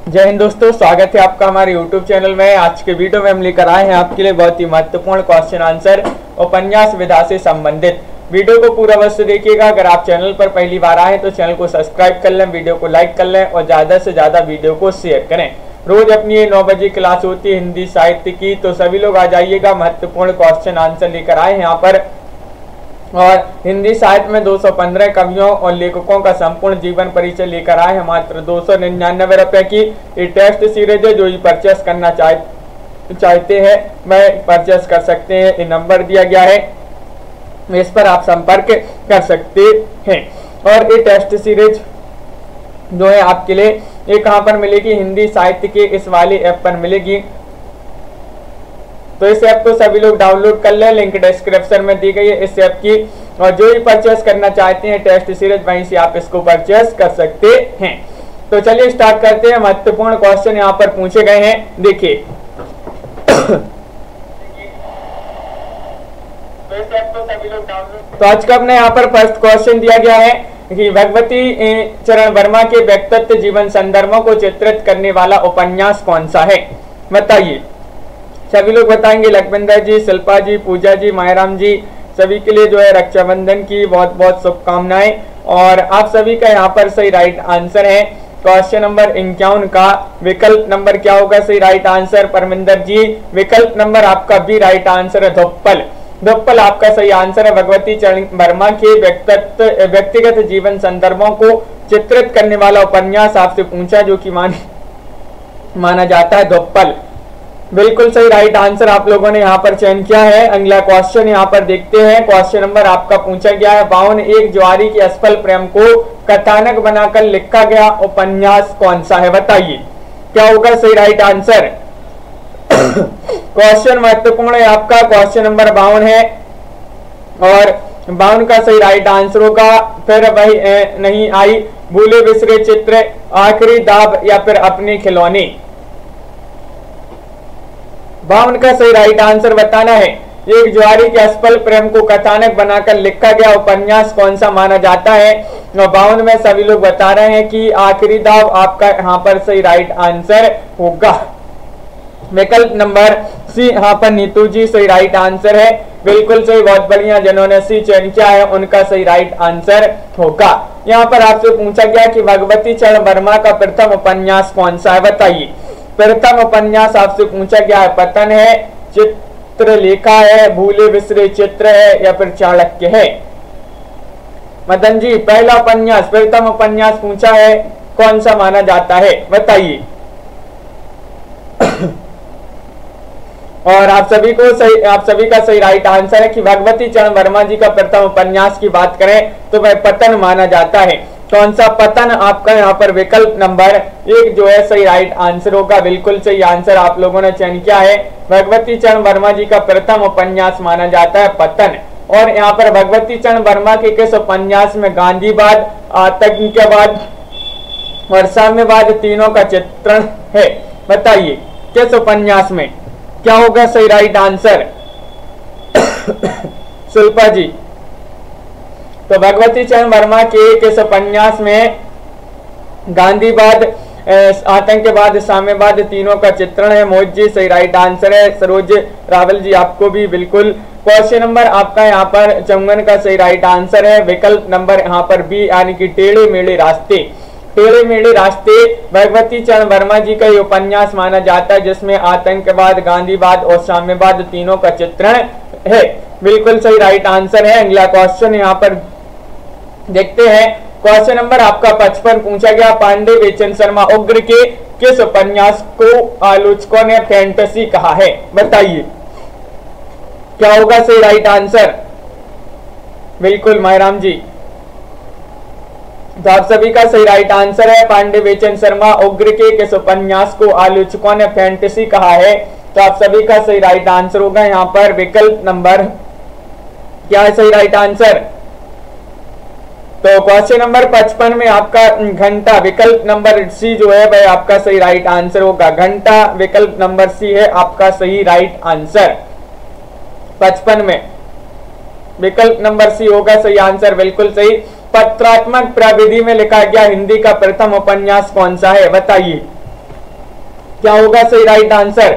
जय हिंद दोस्तों, स्वागत है आपका हमारे YouTube चैनल में। आज के वीडियो में हम लेकर आए हैं आपके लिए बहुत ही महत्वपूर्ण क्वेश्चन आंसर उपन्यास विधा से संबंधित। वीडियो को पूरा अवश्य देखिएगा। अगर आप चैनल पर पहली बार आए तो चैनल को सब्सक्राइब कर लें, वीडियो को लाइक कर लें और ज्यादा से ज्यादा वीडियो को शेयर करें। रोज अपनी ये 9 बजे क्लास होती है हिंदी साहित्य की, तो सभी लोग आ जाइएगा। महत्वपूर्ण क्वेश्चन आंसर लेकर आए हैं यहाँ पर। और हिंदी साहित्य में 215 कवियों और लेखकों का संपूर्ण जीवन परिचय लेकर आए हैं। मात्र 299 रुपए की ये टेस्ट सीरीज है। जो ये परचेस करना चाहते हैं वह परचेस कर सकते हैं। ये नंबर दिया गया है, इस पर आप संपर्क कर सकते हैं। और ये टेस्ट सीरीज जो है आपके लिए ये कहाँ पर मिलेगी? हिंदी साहित्य के इस वाले ऐप पर मिलेगी। तो इस ऐप को सभी लोग डाउनलोड कर लें, लिंक डिस्क्रिप्शन में दी गई है इस ऐप की। और जो ही परचेस करना चाहते हैं टेस्ट सीरीज, वहीं से आप इसको परचेस कर सकते हैं। तो चलिए स्टार्ट करते हैं। महत्वपूर्ण क्वेश्चन यहाँ पर पूछे गए हैं, देखिए। तो आज का अपने यहाँ पर फर्स्ट क्वेश्चन दिया गया है कि भगवती चरण वर्मा के व्यक्तित्व जीवन संदर्भों को चित्रित करने वाला उपन्यास कौन सा है? बताइए। सभी लोग बताएंगे। लखविंदर जी, शिल्पा जी, पूजा जी, मायराम जी, सभी के लिए जो है रक्षाबंधन की बहुत बहुत शुभकामनाएं। और आप सभी का यहाँ पर सही राइट आंसर है। क्वेश्चन नंबर 51 का विकल्प नंबर क्या होगा सही राइट आंसर? परमिंदर जी, विकल्प नंबर आपका भी राइट आंसर है, धुप्पल। धुप्पल आपका सही आंसर है। भगवती चरण वर्मा के व्यक्तिगत जीवन संदर्भों को चित्रित करने वाला उपन्यास आपसे पूछा, जो कि माना जाता है धुप्पल। बिल्कुल सही राइट आंसर आप लोगों ने यहाँ पर चयन किया है। अगला क्वेश्चन यहाँ पर देखते हैं। क्वेश्चन नंबर आपका पूछा गया है 52 एक ज्वारी के असफल प्रेम को कथानक बनाकर लिखा गया उपन्यास कौन सा है? बताइए क्या होगा सही राइट आंसर। क्वेश्चन महत्वपूर्ण है आपका। क्वेश्चन नंबर 52 है और 52 का सही राइट आंसर होगा फिर वही नहीं आई, भूले बिसरे चित्र, आखिरी दाब या फिर अपने खिलौने। 52 का सही राइट आंसर बताना है। एक ज्वारी के असफल प्रेम को कथानक बनाकर लिखा गया उपन्यास कौन सा माना जाता है? 52 में सभी लोग बता रहे हैं कि आखिरी दाव आपका यहाँ पर सही राइट आंसर होगा। विकल्प नंबर सी यहाँ पर नीतू जी सही राइट आंसर है। बिल्कुल सही, बहुत बढ़िया। जिन्होंने सी चयन किया है उनका सही राइट आंसर होगा। यहाँ पर आपसे पूछा गया कि भगवती चरण वर्मा का प्रथम उपन्यास कौन सा है? बताइए। प्रथम उपन्यास आपसे पूछा गया है पतन है, चित्रलेखा है, भूले बिसरे चित्र है या फिर चाणक्य है? मदन जी, पहला उपन्यास प्रथम उपन्यास पूछा है, कौन सा माना जाता है? बताइए। और आप सभी का सही राइट आंसर है कि भगवती चरण वर्मा जी का प्रथम उपन्यास की बात करें तो वह पतन माना जाता है। कौन सा? पतन आपका यहाँ पर विकल्प नंबर 1 जो है सही राइट आंसर होगा। बिल्कुल सही आंसर आप लोगों ने चयन किया है। भगवती चरण वर्मा जी का प्रथम उपन्यास माना जाता है पतन। और यहाँ पर भगवती चरण वर्मा के किस उपन्यास में गांधीवाद, आतंकवाद और साम्यवाद तीनों का चित्रण है? बताइए किस उपन्यास में? क्या होगा सही राइट आंसर? शिल्पा जी, तो भगवती चरण वर्मा के किस उपन्यास में गांधीवाद, आतंकवाद, साम्यवाद तीनों का चित्रण है? मोहित जी सही राइट आंसर है। सरोज रावल जी आपको भी बिल्कुल। क्वेश्चन नंबर आपका यहाँ पर 54 का सही राइट आंसर है। विकल्प नंबर यहाँ पर बी यानी कि टेढ़े मेढ़े रास्ते। टेढ़े मेढ़े रास्ते भगवती चरण वर्मा जी का ये उपन्यास माना जाता है जिसमें आतंकवाद, गांधीवाद और साम्यवाद तीनों का चित्रण है। बिल्कुल सही राइट आंसर है। अगला क्वेश्चन यहाँ पर देखते हैं। क्वेश्चन नंबर आपका 55 पूछा गया पांडे बेचन शर्मा उग्र के किस उपन्यास को आलोचकों ने फैंटेसी कहा है? बताइए क्या होगा सही राइट आंसर। बिल्कुल मायराम जी, तो आप सभी का सही राइट आंसर है। पांडे बेचन शर्मा उग्र के किस उपन्यास को आलोचकों ने फैंटेसी कहा है? तो आप सभी का सही राइट आंसर होगा यहाँ पर विकल्प नंबर क्या है सही राइट आंसर? तो क्वेश्चन नंबर 55 में आपका घंटा, विकल्प नंबर सी जो है वह आपका सही राइट आंसर होगा। घंटा विकल्प नंबर सी है आपका सही राइट आंसर। 55 में विकल्प नंबर सी होगा सही आंसर, बिल्कुल सही। पत्रात्मक प्रविधि में लिखा गया हिंदी का प्रथम उपन्यास कौन सा है? बताइए क्या होगा सही राइट आंसर?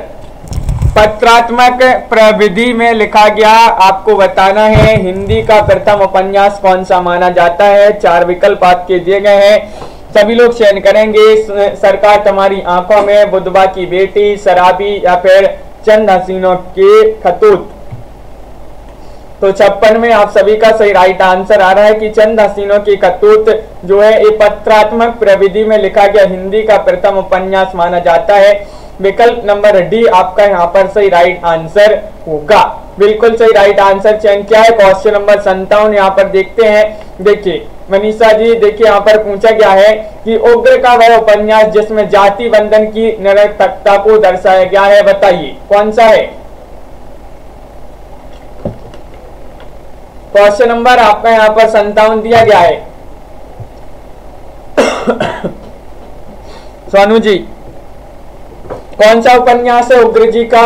पत्रात्मक प्रविधि में लिखा गया आपको बताना है हिंदी का प्रथम उपन्यास कौन सा माना जाता है। 4 विकल्प आपके दिए गए हैं, सभी लोग चयन करेंगे। सरकार तुम्हारी आंखों में, बुधवा की बेटी, शराबी या फिर चंद हसीनों के खतूत। तो 56 में आप सभी का सही राइट आंसर आ रहा है कि चंद हसीनों की खतूत जो है ये पत्रात्मक प्रविधि में लिखा गया हिंदी का प्रथम उपन्यास माना जाता है। विकल्प नंबर डी आपका यहाँ पर सही राइट आंसर होगा। बिल्कुल सही राइट आंसर चयन किया है। क्वेश्चन नंबर 57 यहाँ पर देखते हैं। देखिए मनीषा जी, देखिए यहाँ पर पूछा गया है कि उग्र का वह उपन्यास जिसमें जाति बंधन की निरर्थकता को दर्शाया गया है, बताइए कौन सा है। क्वेश्चन नंबर आपका यहाँ पर 57 दिया गया है। सोनू जी, कौन सा उपन्यास है उग्र जी का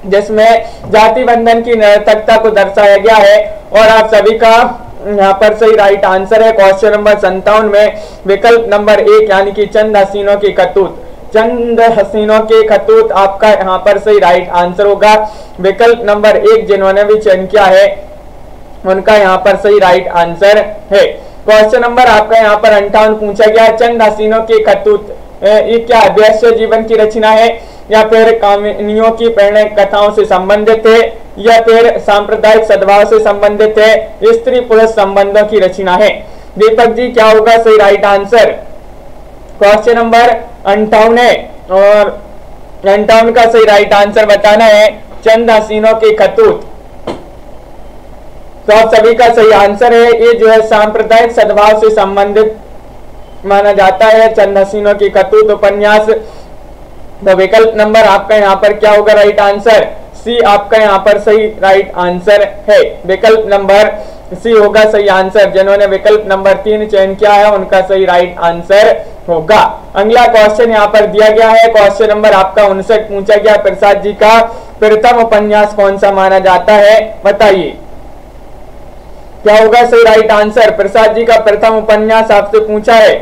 जिसमें जाति बंधन की निरर्थकता को दर्शाया गया है? और आप सभी का यहाँ पर सही राइट आंसर है क्वेश्चन नंबर 57 में विकल्प नंबर 1 यानी कि चंद हसीनों की खतूत। चंद हसीनों के खतूत आपका यहाँ पर सही राइट आंसर होगा। विकल्प नंबर 1 जिन्होंने भी चयन किया है उनका यहाँ पर सही राइट आंसर है। क्वेश्चन नंबर आपका यहाँ पर 58 पूछा गया, चंद हसीनों के खतूत ये क्या वैश्य जीवन की रचना है या फिर कहानियों की प्रेरणा कथाओं से संबंधित है या फिर सांप्रदायिक सद्भाव से संबंधित है, स्त्री पुरुष संबंधों की रचना है? दीपक जी क्या होगा सही राइट आंसर? क्वेश्चन नंबर 58 है और 58 का सही राइट आंसर बताना है चंद हसीनों के खतूत। तो आप सभी का सही आंसर है ये जो है सांप्रदायिक सद्भाव से संबंधित माना जाता है चंद हसीनों की खतूत उपन्यास। तो विकल्प नंबर आपका यहाँ पर क्या होगा राइट आंसर? सी आपका यहाँ पर सही राइट आंसर है। विकल्प नंबर सी होगा सही आंसर। जिन्होंने विकल्प नंबर 3 चयन किया है उनका सही राइट आंसर होगा। अगला क्वेश्चन यहाँ पर दिया गया है। क्वेश्चन नंबर आपका 59 पूछा गया, प्रसाद जी का प्रथम उपन्यास कौन सा माना जाता है, बताइए क्या होगा सही राइट आंसर? प्रसाद जी का प्रथम उपन्यास आपसे पूछा है।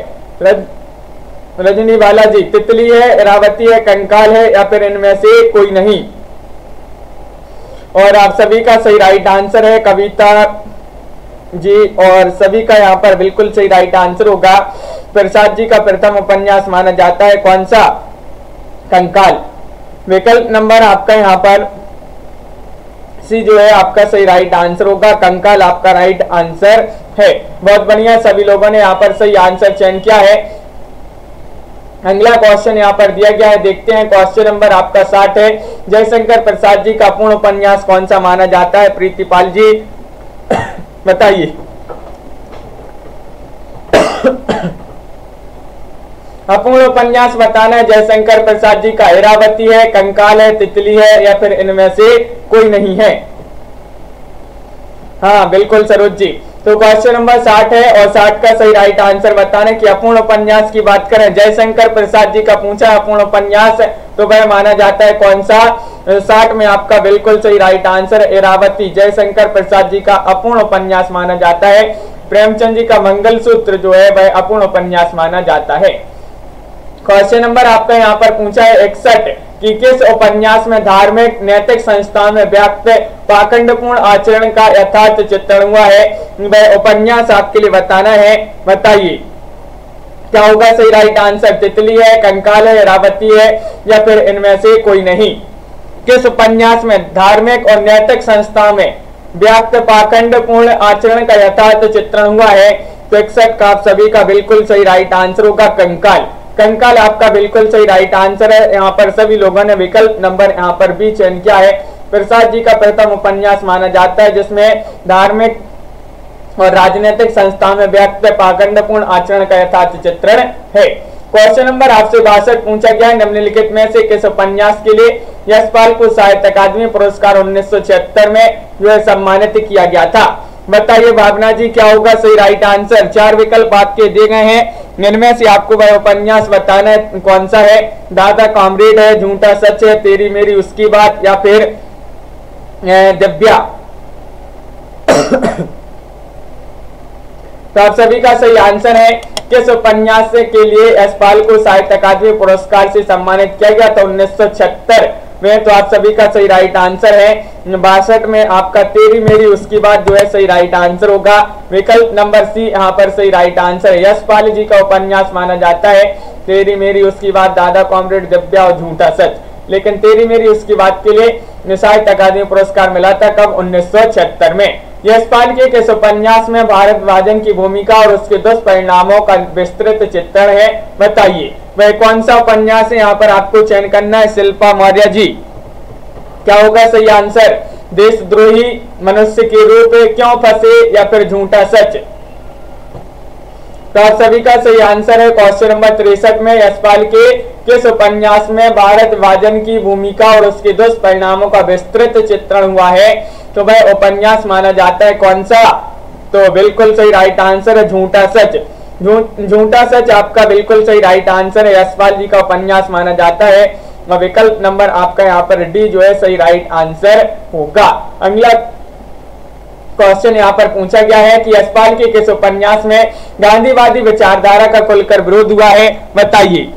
रजनी वाला जी, तितली है, इरावती है, कंकाल है या फिर इनमें से कोई नहीं? और आप सभी का सही राइट आंसर है कविता जी और सभी का यहाँ पर बिल्कुल सही राइट आंसर होगा। प्रसाद जी का प्रथम उपन्यास माना जाता है कौन सा? कंकाल। विकल्प नंबर आपका यहाँ पर सी जो है आपका सही राइट आंसर होगा। कंकाल आपका राइट आंसर है। बहुत बढ़िया, सभी लोगों ने यहाँ पर सही आंसर चयन किया है। अगला क्वेश्चन यहाँ पर दिया गया है, देखते हैं। क्वेश्चन नंबर आपका 60 है। जयशंकर प्रसाद जी का पूर्ण उपन्यास कौन सा माना जाता है? प्रीतिपाल जी बताइए। अपूर्ण उपन्यास बताना है जयशंकर प्रसाद जी का। इरावती है, कंकाल है, तितली है या फिर इनमें से कोई नहीं है? हाँ बिल्कुल सरोज जी। तो क्वेश्चन नंबर 60 है और 60 का सही राइट आंसर बताना कि अपूर्ण उपन्यास की बात करें, जयशंकर प्रसाद जी का पूछा अपूर्ण उपन्यास तो वह माना जाता है कौन सा? 60 में आपका बिल्कुल सही राइट आंसर इरावती जयशंकर प्रसाद जी का अपूर्ण उपन्यास माना जाता है। प्रेमचंद जी का मंगलसूत्र जो है वह अपूर्ण उपन्यास माना जाता है। क्वेश्चन नंबर आपका यहाँ पर पूछा है 61 कि किस उपन्यास में धार्मिक नैतिक संस्थाओं में व्यक्त पाखंडपूर्ण आचरण का यथार्थ चित्रण हुआ है? वह उपन्यास आपके लिए बताना है, बताइए क्या होगा सही राइट आंसर? तितली है, कंकाल है, इरावती है या फिर इनमें से कोई नहीं? किस उपन्यास में धार्मिक और नैतिक संस्थाओं में व्यक्त पाखंडपूर्ण आचरण का यथार्थ चित्रण हुआ है? तो 61 का आप सभी का बिल्कुल सही राइट आंसर होगा कंकाल। कंकाल आपका बिल्कुल सही राइट आंसर है। यहाँ पर सभी लोगों ने विकल्प नंबर यहाँ पर भी चयन किया है। प्रसाद जी का प्रथम उपन्यास माना जाता है जिसमें धार्मिक और राजनीतिक संस्थाओं में व्यक्त पाखंडपूर्ण आचरण का यथार्थ चित्रण है। क्वेश्चन नंबर आपसे 62 पूछा गया है, निम्नलिखित में से किस उपन्यास के लिए यशपाल को साहित्य अकादमी पुरस्कार 1976 में जो है सम्मानित किया गया था? बताइए भावना जी क्या होगा सही राइट आंसर? 4 विकल्प आपके दिए गए हैं, इनमें से आपको वह उपन्यास बताना है कौन सा है? दादा कॉमरेड है, झूठा सच है, तेरी मेरी उसकी बात या फिर दिव्या? तो आप सभी का सही आंसर है किस उपन्यास के लिए यशपाल को साहित्य अकादमी पुरस्कार से सम्मानित किया गया? तो 1976 में। तो आप सभी का सही राइट आंसर है 62 में आपका तेरी मेरी उसकी बात जो है सही राइट आंसर होगा। विकल्प नंबर सी यहाँ पर सही राइट आंसर है। यशपाल जी का उपन्यास माना जाता है तेरी मेरी उसकी बात, दादा कॉमरेड, दिव्या और झूठा सच। लेकिन तेरी मेरी उसकी बात के लिए साहित्य अकादमी पुरस्कार मिला था कब? 1976 में। यशपाल के किस उपन्यास में भारत विभाजन की भूमिका और उसके दुष्परिणामों का विस्तृत चित्रण है? बताइए वह कौन सा उपन्यास है? यहाँ पर आपको चयन करना है। शिल्पा मौर्य जी, क्या होगा सही आंसर? देशद्रोही, मनुष्य के रूप, क्यों फंसे या फिर झूठा सच? तो आप सभी का सही आंसर है क्वेश्चन नंबर 63 में यशपाल के किस उपन्यास में भारत विभाजन की भूमिका और उसके दुष्परिणामों का विस्तृत चित्रण हुआ है? तो वह उपन्यास माना जाता है कौन सा? तो बिल्कुल सही राइट आंसर है झूठा सच। झूठा सच आपका बिल्कुल सही राइट आंसर है। यशपाल जी का उपन्यास माना जाता है। और विकल्प नंबर आपका यहाँ पर डी जो है सही राइट आंसर होगा। अगला क्वेश्चन यहाँ पर पूछा गया है कि यशपाल के किस उपन्यास में गांधीवादी विचारधारा का खुलकर विरोध हुआ है? बताइए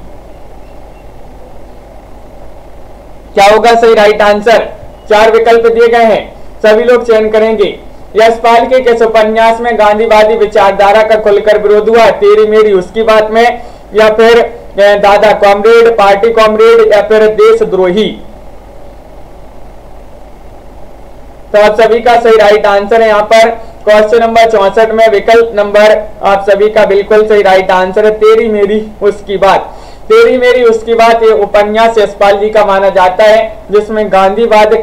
क्या होगा सही राइट आंसर? 4 विकल्प दिए गए हैं, सभी लोग चयन करेंगे। यशपाल के किस उपन्यास में गांधीवादी विचारधारा का खुलकर विरोध हुआ? तेरी मेरी उसकी बात में, या फिर दादा कॉमरेड, पार्टी कॉमरेड, या फिर देशद्रोही? तो आप सभी का सही राइट आंसर है यहाँ पर क्वेश्चन नंबर 64 में विकल्प नंबर आप सभी का बिल्कुल सही राइट आंसर है तेरी मेरी उसकी बात। तेरी मेरी उसकी बात ये उपन्यास यशपाल जी का माना जाता है जिसमें गांधीवादी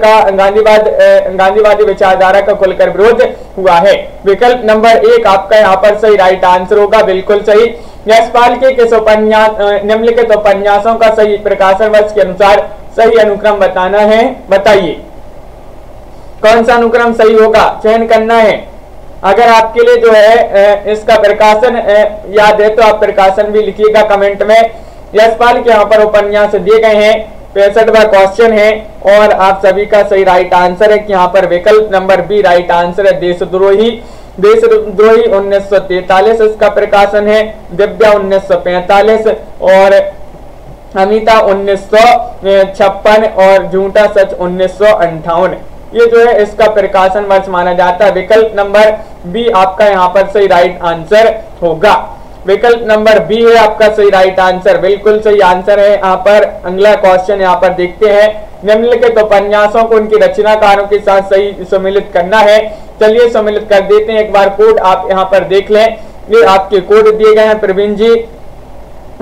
विचारधारा का खुलकर विरोध हुआ है। विकल्प नंबर 1 आपका यहाँ पर सही राइट आंसर होगा, बिल्कुल सही। यशपाल के किस उपन्यास निम्नलिखित उपन्यासों का सही प्रकाशन वर्ष के अनुसार सही अनुक्रम बताना है? बताइए कौन सा अनुक्रम सही होगा, चयन करना है। अगर आपके लिए जो है इसका प्रकाशन याद है तो आप प्रकाशन भी लिखिएगा कमेंट में। यशपाल के यहाँ पर उपन्यास दिए गए हैं, 65वां क्वेश्चन है और आप सभी का सही राइट आंसर है कि यहाँ पर विकल्प नंबर बी राइट आंसर है देशद्रोही। देशद्रोही 1943 इसका प्रकाशन है, दिव्या 1945 और अमिता 1956 और झूठा सच 1958। ये जो है इसका प्रकाशन वर्ष माना जाता है। विकल्प नंबर बी आपका यहाँ पर सही राइट आंसर होगा। विकल्प नंबर बी है आपका सही राइट आंसर, बिल्कुल सही आंसर है। यहाँ पर अगला क्वेश्चन यहाँ पर देखते हैं, निम्नलिखित उपन्यासों को उनकी रचनाकारों के साथ सही सम्मिलित करना है। चलिए सम्मिलित कर देते हैं। एक बार कोड आप यहाँ पर देख लें, ये आपके कोड दिए गए हैं प्रवीण जी,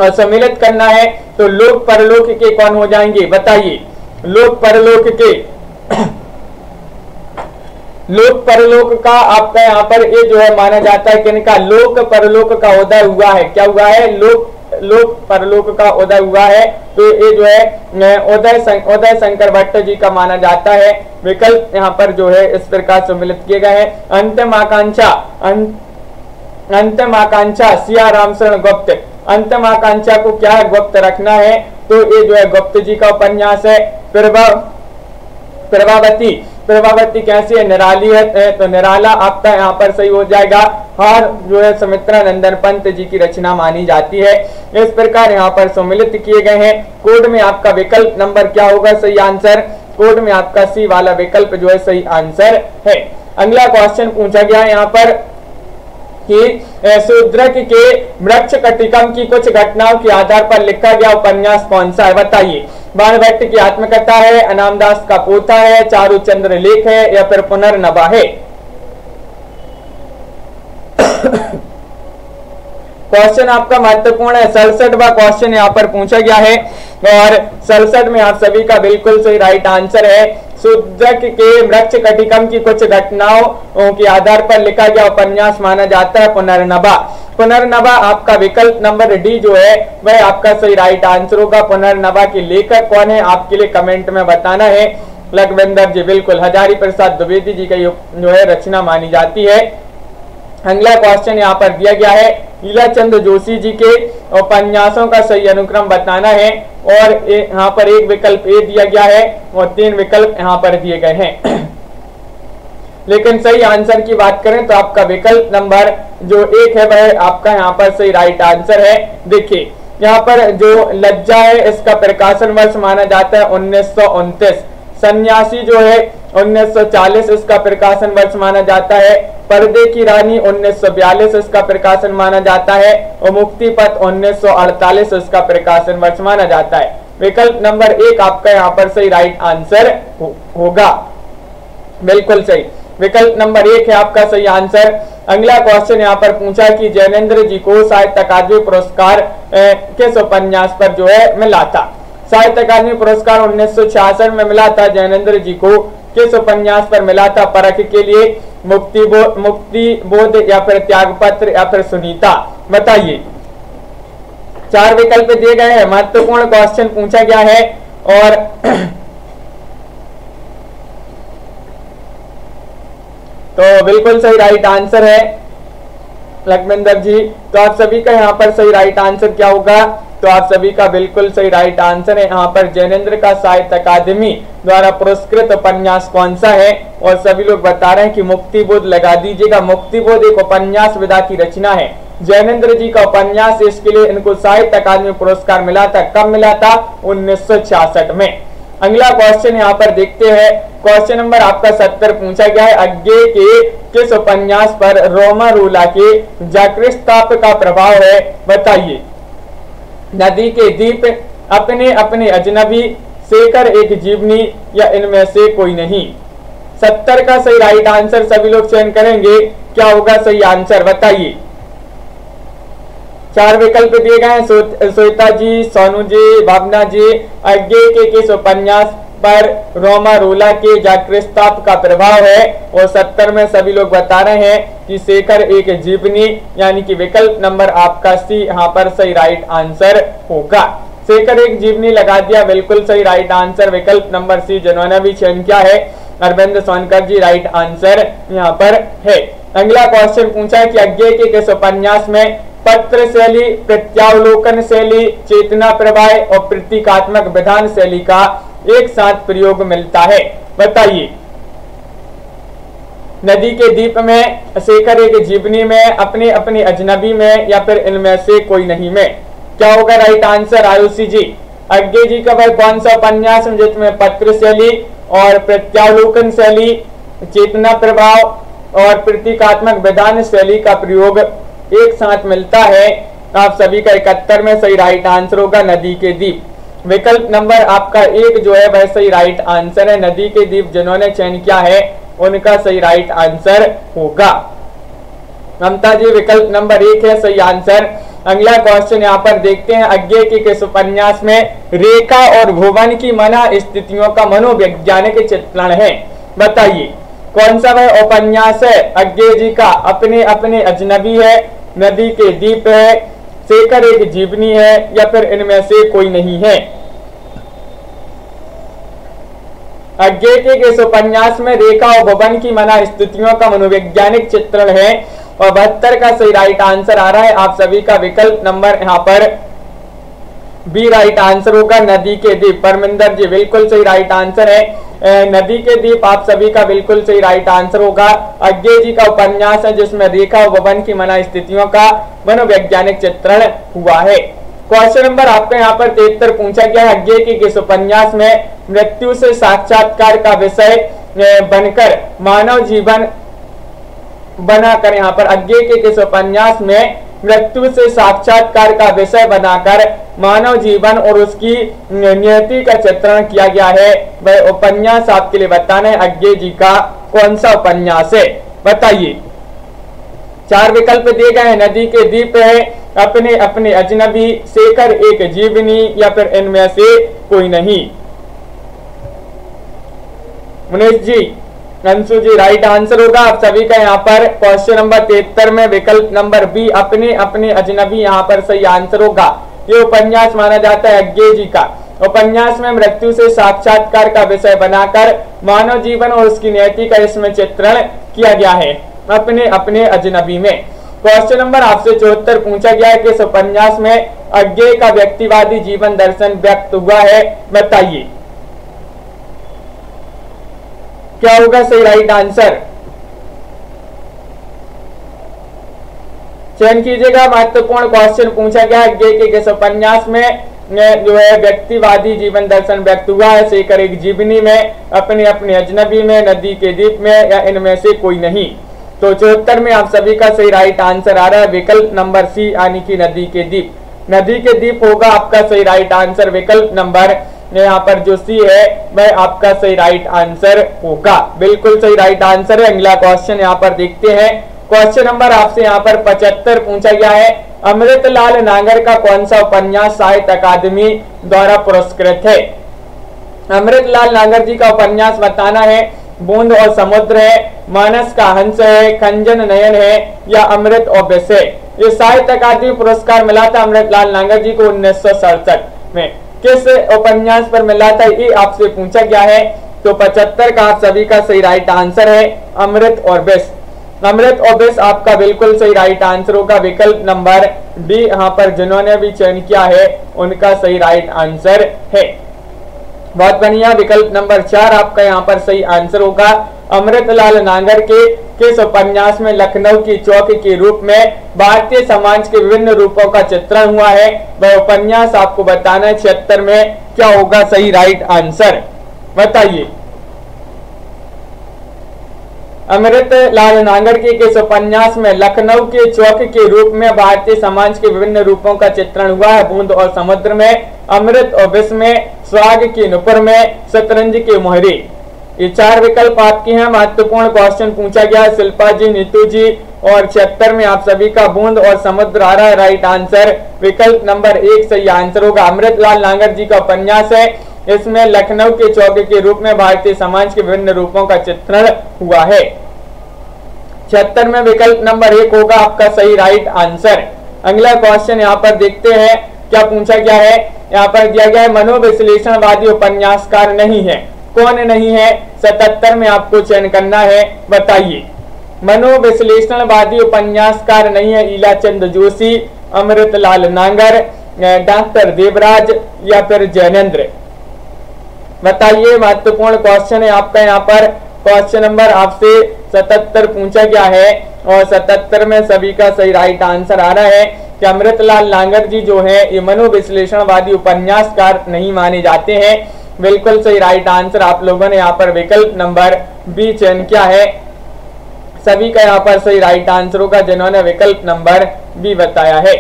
और सम्मिलित करना है तो लोक परलोक के कौन हो जाएंगे? बताइए लोक परलोक के लोक परलोक का आपका यहाँ पर ये जो है माना जाता है किनका? लोक परलोक का उदय हुआ है। क्या हुआ है? लोक परलोक का उदय हुआ है। तो ये जो है उदय शंकर भट्ट जी का माना जाता है। विकल्प यहाँ पर जो है इस प्रकार सम्मिलित किए गए हैं। अंतिम आकांक्षा सिया रामचरण गुप्त। अंतिम आकांक्षा को क्या है? गुप्त रखना है। तो ये जो है गुप्त जी का उपन्यास है। प्रभावती कैसी है? निराली है, तो निराला आपका यहाँ पर सही हो जाएगा। हार जो है सुमित्रा नंदन पंत जी की रचना मानी जाती है। इस प्रकार यहाँ पर सम्मिलित किए गए हैं। कोड में आपका विकल्प नंबर क्या होगा सही आंसर? कोड में आपका सी वाला विकल्प जो है सही आंसर है। अगला क्वेश्चन पूछा गया है यहाँ पर कि शूद्रक के वृक्ष कटिकम की कुछ घटनाओं के आधार पर लिखा गया उपन्यास कौन सा है? बताइए। बाणभट्ट की आत्मकथा है, अनामदास का पोथा है, चारुचंद्र लेख है, या फिर पुनर्नवा है? क्वेश्चन आपका महत्वपूर्ण है। 67वां क्वेश्चन यहाँ पर पूछा गया है और 67 में आप सभी का बिल्कुल सही राइट आंसर है। शूद्रक के वृक्ष कटिकम की कुछ घटनाओं के आधार पर लिखा गया उपन्यास माना जाता है पुनर्नवा। पुनर्नवा आपका विकल्प नंबर डी जो है वह आपका सही राइट आंसर होगा। पुनर्नवा के लेखक कौन है आपके लिए कमेंट में बताना है। लखविंदर जी, बिल्कुल हजारी प्रसाद द्विवेदी जी का जो है रचना मानी जाती है। अगला क्वेश्चन यहाँ पर दिया गया है, लीलाचंद जोशी जी के उपन्यासों का सही अनुक्रम बताना है और यहाँ पर एक विकल्प ए दिया गया है और 3 विकल्प यहाँ पर दिए गए हैं। लेकिन सही आंसर की बात करें तो आपका विकल्प नंबर जो 1 है वह आपका यहाँ पर सही राइट आंसर है। देखिए यहाँ पर जो लज्जा है इसका प्रकाशन वर्ष माना जाता है 1929। सन्यासी जो है 1940 इसका प्रकाशन वर्ष माना जाता है। पर्दे की रानी 1942 इसका प्रकाशन माना जाता है और मुक्ति पथ 1948 इसका प्रकाशन वर्ष माना जाता है। विकल्प नंबर 1 आपका यहाँ पर सही राइट आंसर होगा, बिल्कुल सही। विकल्प नंबर 1 है आपका सही आंसर। अगला क्वेश्चन यहाँ पर पूछा कि जैनेन्द्र जी को साहित्य अकादमी पुरस्कार किस उपन्यास पर जो है मिला था। साहित्य अकादमी पुरस्कार 1966 में मिला था जैनेन्द्र जी को, किस उपन्यास पर मिला था। परख के लिए, मुक्ति बोध या फिर त्यागपत्र या फिर सुनीता, बताइए। 4 विकल्प दिए गए हैं, महत्वपूर्ण क्वेश्चन पूछा गया है और तो बिल्कुल सही राइट आंसर है लखविंदर जी। तो आप सभी का यहाँ पर सही राइट आंसर क्या होगा, तो आप सभी का बिल्कुल सही राइट आंसर है यहाँ पर जैनेन्द्र का साहित्य अकादमी द्वारा पुरस्कृत उपन्यास कौन सा है। और सभी लोग बता रहे हैं कि मुक्तिबोध लगा दीजिएगा। मुक्तिबोध एक उपन्यास विधा की रचना है, जैनेन्द्र जी का उपन्यास, इसके लिए इनको साहित्य अकादमी पुरस्कार मिला था। कब मिला था, 1966 में। अगला क्वेश्चन यहाँ पर देखते हैं, क्वेश्चन नंबर आपका 70 पूछा गया है, अज्ञे के किस उपन्यास पर रोमारूला के जाकृस्ताप का प्रभाव है, बताइए। नदी के दीप, अपने अपने अजनबी, शेखर एक जीवनी या इनमें से कोई नहीं। 70 का सही राइट आंसर सभी लोग चयन करेंगे, क्या होगा सही आंसर, बताइए। 4 विकल्प दिए गए हैं, श्वेता जी, सोनू जी, भावना जी। अज्ञे के किस उपन्यास पर रोमारूला के जाकृस्ताप का प्रभाव है, और 70 में सभी लोग बता रहे हैं कि शेखर एक जीवनी, यानी कि विकल्प नंबर आपका सी यहाँ पर सही राइट आंसर होगा। शेखर एक जीवनी लगा दिया, बिल्कुल सही राइट आंसर विकल्प नंबर सी। जिन्होंने भी चयन किया है अरविंद सोनकर जी, राइट आंसर यहाँ पर है। अगला क्वेश्चन पूछा है कि अज्ञे के किस उपन्यास में पत्र शैली, प्रत्यावलोकन शैली, चेतना प्रवाह और प्रतीकात्मक विधान शैली का एक साथ प्रयोग मिलता है, बताइए। नदी के दीप में, शेखर एक जीवनी में, अपने अपने अजनबी में या फिर इनमें से कोई नहीं में, क्या होगा राइट आंसर आयुषी जी। अज्ञे जी का वह कौन सा उपन्यास है जिसमें पत्र शैली और प्रत्यावलोकन शैली, चेतना प्रभाव और प्रतीकात्मक विधान शैली का प्रयोग एक साथ मिलता है। आप सभी का 71 में सही राइट आंसर होगा नदी के दीप। विकल्प नंबर आपका 1 जो है वह सही राइट आंसर है। नदी के दीप जिन्होंने चयन किया है उनका सही राइट आंसर होगा। ममता जी, विकल्प नंबर 1 है सही आंसर। अगला क्वेश्चन यहाँ पर देखते हैं, अज्ञे के किस उपन्यास में रेखा और भुवन की मना स्थितियों का मनोवैज्ञानिक चित्रण है, बताइए। कौन सा वह उपन्यास है अज्ञे जी का। अपने अपने अजनबी है, नदी के दीप है, शेखर एक जीवनी है या फिर इनमें से कोई नहीं है। अज्ञे के किस उपन्यास में रेखा और भुवन की मना स्थितियों का मनोवैज्ञानिक चित्रण है, और 72 का सही राइट आंसर आ रहा है। आप सभी का विकल्प नंबर यहाँ पर बी राइट आंसर होगा, नदी के दीप। परमिंदर जी, बिल्कुल सही राइट आंसर है नदी के दीप, आप सभी का बिल्कुल सही राइट आंसर होगा। अज्ञे जी का उपन्यास है जिसमें रेखा और भुवन की मना स्थितियों का मनोवैज्ञानिक चित्रण हुआ है। क्वेश्चन नंबर आपका यहाँ पर 73 पूछा गया है, अज्ञे के किस उपन्यास में मृत्यु से साक्षात्कार का विषय बनकर मानव जीवन बनाकर, यहाँ पर अज्ञे के किस उपन्यास में मृत्यु से साक्षात्कार का विषय बनाकर मानव जीवन और उसकी नियति का चित्रण किया गया है, वह उपन्यास आपके लिए बताना है अज्ञे जी का कौन सा उपन्यास है, बताइए। 4 विकल्प दिए गए हैं, नदी के दीप है, अपने अपने अजनबी, शेखर एक जीवनी या फिर इनमें से कोई नहीं। मुनीष जी, अंशु जी, राइट आंसर होगा आप सभी का यहाँ पर क्वेश्चन नंबर 73 में विकल्प नंबर बी, अपने अपने अजनबी यहाँ पर सही आंसर होगा। ये उपन्यास माना जाता है अज्ञे जी का। उपन्यास में मृत्यु से साक्षात्कार का विषय बनाकर मानव जीवन और उसकी नियति का इसमें चित्रण किया गया है, अपने अपने अजनबी में। क्वेश्चन नंबर आपसे 74 पूछा गया है कि इस उपन्यास में अज्ञे का व्यक्तिवादी जीवन दर्शन व्यक्त हुआ है, बताइए। क्या होगा सही राइट आंसर। चयन कीजिएगा। महत्वपूर्ण क्वेश्चन पूछा गया है कि किस उपन्यास में जो है व्यक्तिवादी जीवन दर्शन व्यक्त हुआ है। शेखर एक जीवनी में, अपने अपने अजनबी में, नदी के द्वीप में, या इनमें से कोई नहीं। तो 74 में आप सभी का सही राइट आंसर आ रहा है विकल्प नंबर सी, यानी कि नदी के द्वीप। नदी के द्वीप होगा आपका सही राइट आंसर। विकल्प नंबर यहाँ पर जो सी है वह आपका सही राइट आंसर होगा। बिल्कुल सही राइट आंसर है। अगला क्वेश्चन यहाँ पर देखते हैं। क्वेश्चन नंबर आपसे यहाँ पर 75 पूछा गया है। अमृतलाल नागर का कौन सा उपन्यास साहित्य अकादमी द्वारा पुरस्कृत है? अमृतलाल नागर जी का उपन्यास बताना है। बूंद और समुद्र है, मानस का हंस है, खंजन नयन है, या अमृत और विष है। ये साहित्य अकादमी पुरस्कार मिला था अमृतलाल नागर जी को 1967 में। किस उपन्यास पर मिला था ये आपसे पूछा गया है। तो 75 का आप सभी का सही राइट आंसर है अमृत और विष। अमृत और विष आपका बिल्कुल सही राइट आंसर होगा। विकल्प नंबर डी यहाँ पर जिन्होंने भी चयन किया है उनका सही राइट आंसर है। बहुत बढ़िया। विकल्प नंबर 4 आपका यहाँ पर सही आंसर होगा। अमृतलाल नागर के किस उपन्यास में लखनऊ की चौक के रूप में भारतीय समाज के विभिन्न रूपों का चित्रण हुआ है? वह उपन्यास आपको बताना है। 76 में क्या होगा सही राइट आंसर, बताइए। अमृतलाल नागर के किस उपन्यास में लखनऊ के चौक के रूप में भारतीय समाज के विभिन्न रूपों का चित्रण हुआ है? बूंद और समुद्र में, अमृत और विष में, स्वाग की नुपुर में, शतरंज के मोहरे। ये 4 विकल्प आपके हैं। महत्वपूर्ण क्वेश्चन पूछा गया है शिल्पा जी, नीतू जी, और 76 में आप सभी का बूंद और समुद्र आ रहा है राइट आंसर। विकल्प नंबर 1 सही आंसर होगा। अमृतलाल नागर जी का उपन्यास है, इसमें लखनऊ के चौक के रूप में भारतीय समाज के विभिन्न रूपों का चित्रण हुआ है। 76 में विकल्प नंबर 1 होगा आपका सही राइट आंसर। अगला क्वेश्चन यहाँ पर देखते हैं क्या पूछा गया है। यहाँ पर दिया गया है मनोविश्लेषणवादी उपन्यासकार नहीं है। कौन नहीं है? 77 में आपको चयन करना है, बताइए। मनोविश्लेषणवादी उपन्यासकार नहीं है। ईलाचंद जोशी, अमृतलाल नागर, डॉक्टर देवराज, या फिर जैनेन्द्र, बताइए। महत्वपूर्ण क्वेश्चन है आपका। यहाँ पर क्वेश्चन नंबर आपसे 77 पूछा गया है और 77 में सभी का सही राइट आंसर आ रहा है कि अमृतलाल नागर जी जो है ये मनोविश्लेषणवादी उपन्यासकार नहीं माने जाते हैं। बिल्कुल सही राइट आंसर आप लोगों ने यहाँ पर विकल्प नंबर बी चयन किया है। सभी का यहाँ पर सही राइट आंसर होगा जिन्होंने विकल्प नंबर बी बताया है।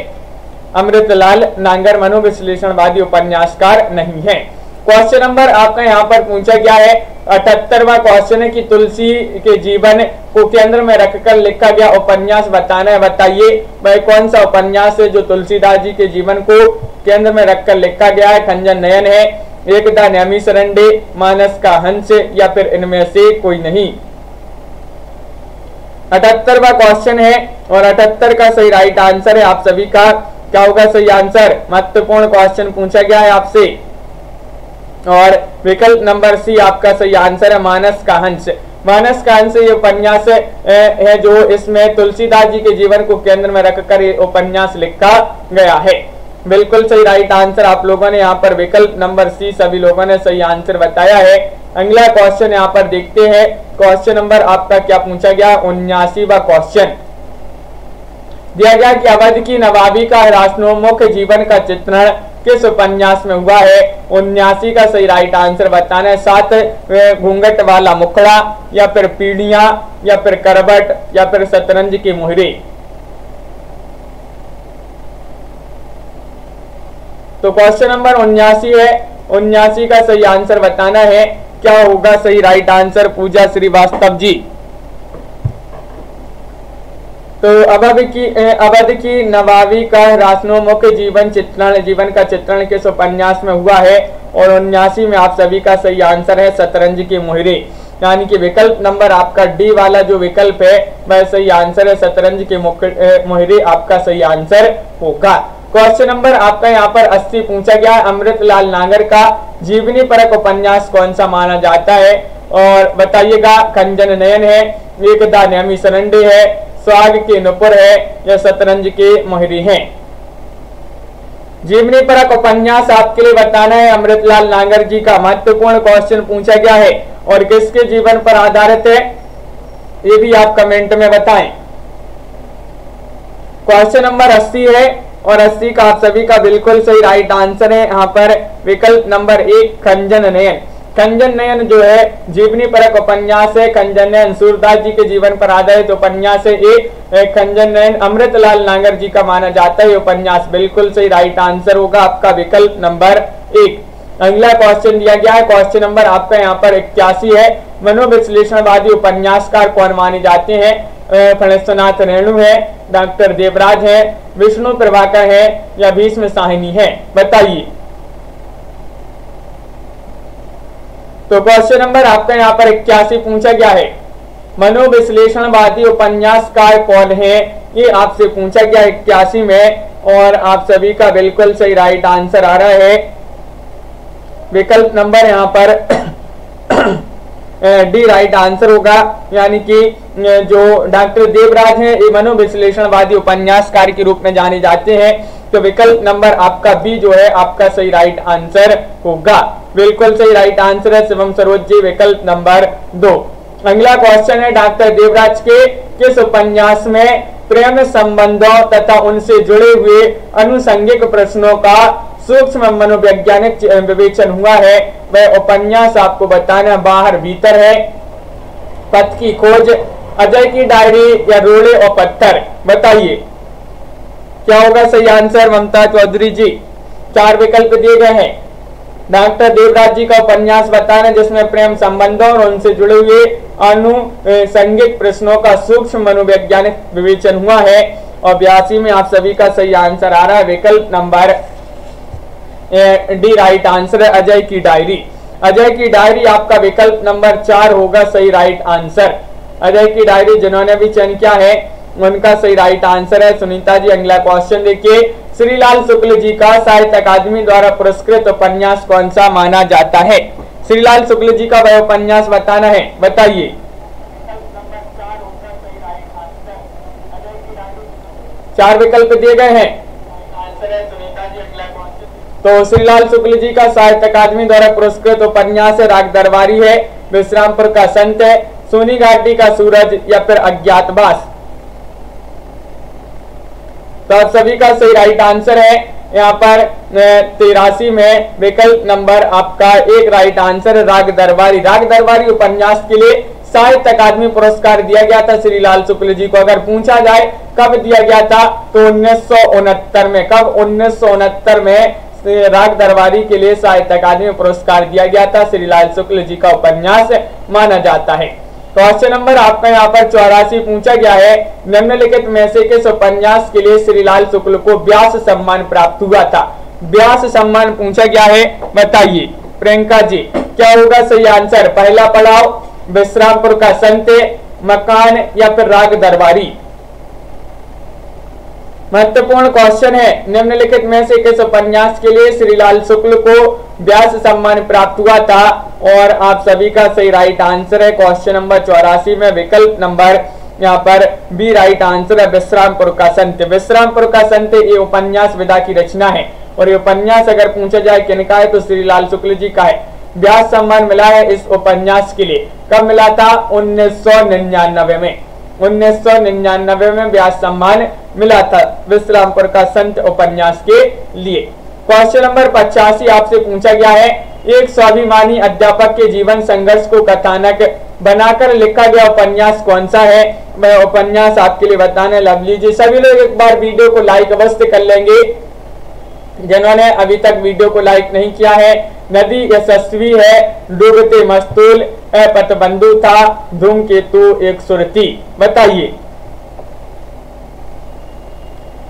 अमृतलाल नागर मनोविश्लेषणवादी उपन्यासकार नहीं है। क्वेश्चन नंबर आपका यहाँ पर पूछा गया है 78वां क्वेश्चन है कि तुलसी के जीवन को केंद्र में रखकर लिखा गया उपन्यास बताना है, बताइए। वह कौन सा उपन्यास है जो तुलसीदास जी के जीवन को केंद्र में रखकर लिखा गया है? खंजन नयन है, एकदा नैमिषारण्य, मानस का हंस, या फिर इनमें से कोई नहीं। 78वां क्वेश्चन है और 78 का सही राइट आंसर है आप सभी का। क्या होगा सही आंसर? महत्वपूर्ण क्वेश्चन पूछा गया है आपसे और विकल्प नंबर सी आपका सही आंसर है मानस का हंस। मानस का हंस ये उपन्यास है जो इसमें तुलसीदास जी के जीवन को केंद्र में रखकर ये उपन्यास लिखा गया है। बिल्कुल सही राइट आंसर आप लोगों ने यहाँ पर विकल्प नंबर सी सभी लोगों ने सही आंसर बताया है। अगला क्वेश्चन यहाँ पर देखते हैं। क्वेश्चन नंबर आपका क्या पूछा गया? 79वां क्वेश्चन दिया गया कि अवध की नवाबी का राष्ट्रोन्मुख जीवन का चित्रण किस उपन्यास में हुआ है? 79 का सही राइट आंसर बताना है। 7 घूंघट वाला मुखड़ा, या फिर पीढ़ियां, या फिर करबट, या फिर शतरंज के मोहरे। तो क्वेश्चन नंबर 79 है। 79 का सही आंसर बताना है। क्या होगा सही राइट आंसर? पूजा श्रीवास्तव जी। तो अवध की नवाबी का राष्ट्रोन्मुख जीवन का चित्रण किस उपन्यास में हुआ है? और 79 में आप सभी का सही आंसर है शतरंज के मोहरे, यानी कि विकल्प नंबर आपका डी वाला जो विकल्प है वह सही आंसर है। शतरंज के मोहरे आपका सही आंसर होगा। क्वेश्चन नंबर आपका यहाँ पर 80 पूछा गया है। अमृतलाल नागर का जीवनी परक उपन्यास कौन सा माना जाता है? और बताइएगा। खंजन नयन है, एकदा नैमिषारण्य है, स्वाग के नुपुर है, या शतरंज के मोहरे हैं। जीवनी परक उपन्यास आपके लिए बताना है अमृतलाल नागर जी का। महत्वपूर्ण क्वेश्चन पूछा गया है और किसके जीवन पर आधारित है ये भी आप कमेंट में बताएं। क्वेश्चन नंबर 80 है और 80 का आप सभी का बिल्कुल सही राइट आंसर है यहाँ पर विकल्प नंबर 1 खंजन नयन। खंजन नयन जो है जीवनी परक उपन्यास है। खंजन नयन सूरदास जी के जीवन पर आधारित उपन्यास है। एक खंजन नयन अमृतलाल नागर जी का माना जाता है उपन्यास। बिल्कुल सही राइट आंसर होगा आपका विकल्प नंबर 1। अगला क्वेश्चन दिया गया है, क्वेश्चन नंबर आपका यहाँ पर 81 है। मनोविश्लेषणवादी उपन्यासकार कौन माने जाते हैं? फणेश्वरनाथ रेणु है, डॉक्टर देवराज है, विष्णु प्रभाकर है या भीष्म साहिनी है? बताइए। तो क्वेश्चन नंबर आपका यहाँ पर 81 पूछा गया है, मनोविश्लेषणवादी उपन्यासकार कौन है? ये आपसे पूछा गया 81 में और आप सभी का बिल्कुल सही राइट आंसर आ रहा है विकल्प नंबर यहाँ पर डी राइट आंसर होगा। यानी कि जो डॉक्टर देवराज हैं ये मनोविश्लेषणवादी उपन्यासकार के रूप में जाने जाते हैं। तो विकल्प नंबर आपका बी जो है आपका सही राइट आंसर होगा। बिल्कुल सही राइट आंसर है शिवम सरोज जी, विकल्प नंबर 2। अगला क्वेश्चन है, डॉक्टर देवराज के किस उपन्यास में प्रेम संबंधों तथा उनसे जुड़े हुए अनुषंगिक प्रश्नों का सूक्ष्म मनोवैज्ञानिक विवेचन हुआ है? वह उपन्यास आपको बताना बाहर भीतर है, पथ की खोज, अजय की डायरी या रोड़े और पत्थर? बताइए क्या होगा सही आंसर ममता चौधरी जी। 4 विकल्प दिए गए हैं। डॉक्टर देवराज जी का उपन्यास बताना जिसमें प्रेम संबंधों और उनसे जुड़े हुए अनुषंगिक प्रश्नों का सूक्ष्म मनोवैज्ञानिक विवेचन हुआ है। और 82 में आप सभी का सही आंसर आ रहा है विकल्प नंबर डी राइट आंसर है, अजय की डायरी। अजय की डायरी आपका विकल्प नंबर 4 होगा सही राइट आंसर। अजय की डायरी जिन्होंने भी चयन किया है उनका सही राइट आंसर है। सुनीता जी अगला क्वेश्चन देखिए, श्रीलाल शुक्ल जी का साहित्य अकादमी द्वारा पुरस्कृत उपन्यास कौन सा माना जाता है? श्रीलाल शुक्ल जी का वह उपन्यास बताना है, बताइए। 4 विकल्प दिए गए हैं। तो श्रीलाल शुक्ल जी का साहित्य अकादमी द्वारा पुरस्कृत उपन्यास है राग दरबारी है, विश्रामपुर का संत है, सोनी घाटी का सूरज या फिर अज्ञातवास? तो आप सभी का सही राइट आंसर है यहाँ पर 83 में विकल्प नंबर आपका 1 राइट आंसर है, राग दरबारी। राग दरबारी उपन्यास के लिए साहित्य अकादमी पुरस्कार दिया गया था श्रीलाल शुक्ल जी को। अगर पूछा जाए कब दिया गया था तो 1969 में। कब? 1969 में राग दरबारी के लिए साहित्य अकादमी पुरस्कार दिया गया था। श्रीलाल शुक्ल जी का उपन्यास माना जाता है। क्वेश्चन नंबर आपका यहाँ पर 84 पूछा गया है, निम्नलिखित में से किस उपन्यास के लिए श्रीलाल शुक्ल को व्यास सम्मान प्राप्त हुआ था? व्यास सम्मान पूछा गया है, बताइए प्रियंका जी क्या होगा सही आंसर? पहला पड़ाव, विश्रामपुर का संत, मकान या फिर राग दरबारी? महत्वपूर्ण क्वेश्चन है, निम्नलिखित में से किस उपन्यास के लिए श्रीलाल शुक्ल को व्यास सम्मान प्राप्त हुआ था? और आप सभी का सही राइट आंसर है क्वेश्चन नंबर 84 में विकल्प नंबर यहाँ पर बी राइट आंसर है, विश्रामपुर का संत। विश्रामपुर का संत ये उपन्यास विदा की रचना है और ये उपन्यास अगर पूछा जाए किनका है तो श्रीलाल शुक्ल जी का है। व्यास सम्मान मिला है इस उपन्यास के लिए। कब मिला था? 1999 में। 1999 में व्यास सम्मान मिला था विश्रामपुर का संत उपन्यास के लिए। क्वेश्चन नंबर 85 आपसे पूछा गया है, एक स्वाभिमानी अध्यापक के जीवन संघर्ष को कथानक बनाकर लिखा गया उपन्यास कौन सा है? मैं उपन्यास आपके लिए बताने लवली जी। सभी लोग एक बार वीडियो को लाइक अवश्य कर लेंगे जिन्होंने अभी तक वीडियो को लाइक नहीं किया है। नदी यशस्वी है, डूबते मस्तूल, पतबंधु था, धूमकेतु एक सुरती? बताइए।